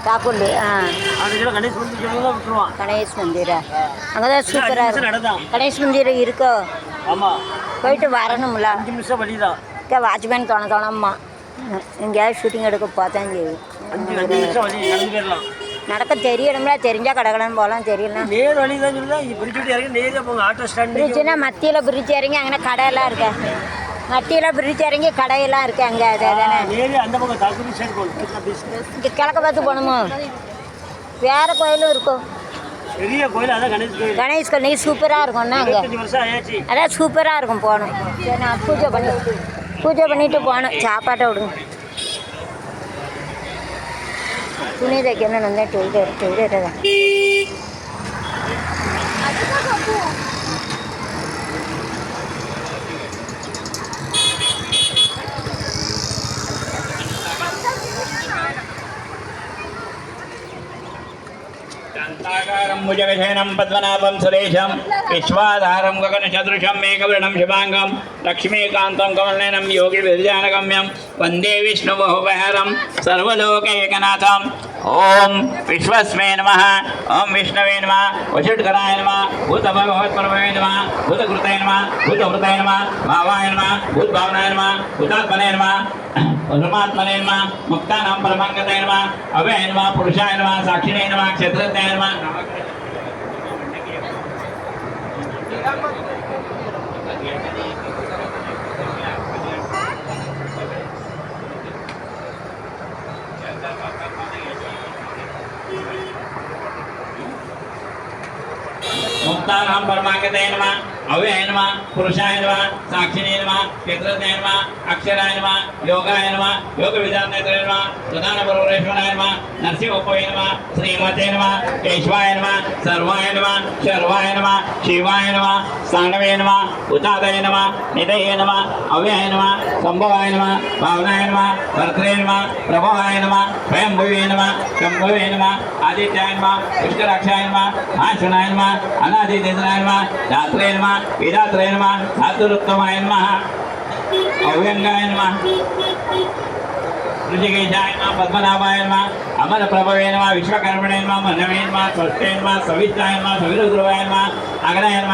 காக்குள்ளி கணேஷ் மந்திரா அங்கே தான் சூப்பராக இருக்கும். கணேஷ் மந்திரம் இருக்கோ? போயிட்டு வரணும்ல. 5 நிமிஷம் வழி தான். வாட்ச்மேன் தோணம்மா எங்கேயாவது ஷூட்டிங் எடுக்க பார்த்தா செய்யும். 5 நிமிஷம் வழி நடந்து போயிடலாம். நடக்க தெரியணும்ல, தெரிஞ்சால் கடகடன்னு போகலாம். தெரியல நேர் வழி தான் சொல்லுதான். பிரிட்ஜ் விட்டு இறங்கி நேராக போங்க. ஆட்டோ ஸ்டாண்ட் பிரிட்ஜுனா மத்தியில் பிரிட்ஜ் இறங்கி அங்கே கடையெல்லாம் இருக்கா? மத்தியில் பிரிட்ஜ் இறங்கி கடையெல்லாம் இருக்கு அங்கே. அதானே நேரே அந்த பக்கம் தாக்குடி சைடு போகணும். இங்கே கிழக்க பார்த்து போகணுமோ? வேறு கோயிலும் இருக்கும். பெரிய கோயில் அதான் கணேஷ் கோயில். கணேஷ் கோயில் சூப்பராக இருக்கும்ண்ணா. அங்கே 25 வருஷம் ஆயாச்சு. அதான் சூப்பராக இருக்கும். போகணும். சரி, நான் பூஜை பண்ணிவிட்டு போகணும். சாப்பாட்டை விடுங்க. துணி தைக்கணும். நல்லா டொய்லெட்டு தான். शान्ताकारं भुजगशयनं पद्मनाभं सुरेशं विश्वाधारं गगनसदृशं मेघवर्णं शुभाङ्गं लक्ष्मीकान्तं कमलनयनं योगिविरजानगम्यं वन्दे विष्णुबहुविहारं सर्वलोकैकनाथम्। ओम विश्वस्मै नमः। ओम विष्णवे नमः। वषट्कराय नमः। भूतभगवत्प्रभवे नमः। भूतकृताय नमः। भूतवृताय नमः। भावाय नमः। भूतभावनाय नमः। भूतात्मने नमः। परमात्मने नमः। मुक्तानां परमागताय नमः। अव्ययाय नमः। पुरुषाय नमः। साक्षिणे नमः। क्षेत्रज्ञाय नमः। मुक्तानां परमागताय नमः। अव्ययाय नमः। पुरुषाय नमः। साक्षिणे नमः। क्षेत्रज्ञाय नमः। अक्षराय नमः। योगाय नमः। योगविद्यार्थाय नमः। प्रधानपरमेश्वराय नमः। नरसिंहोपवे नमः। श्रीमते नमः। केशवाय नमः। सर्वाय नमः। शर्वाय नमः। शिवाय नमः। साणवे नमः। उतादय नमः। निधये नमः। अव्ययाय नमः। संभवाय नमः। भावनाय नमः। भर्त्रे नमः। प्रभवाय नमः। स्वयंभुवे नमः। शंभुवे नमः। आदित्याय नमः। पुष्कराक्षाय नमः। आशनाय नमः। अनादिदेशनाय नमः। धात्रे नमः। वेदात्रे नमः। धातुरुत्तमाय नमः। अव्यंगाय नमः। ऋषिकेशाय नमः। पद्मनाभाय नमः। अमरप्रभवे नमः। विश्वकर्मणे नमः। मनवे नमः। स्वस्थे नमः। सविताय नमः। सविरुद्रवाय नमः। अग्नाय नमः।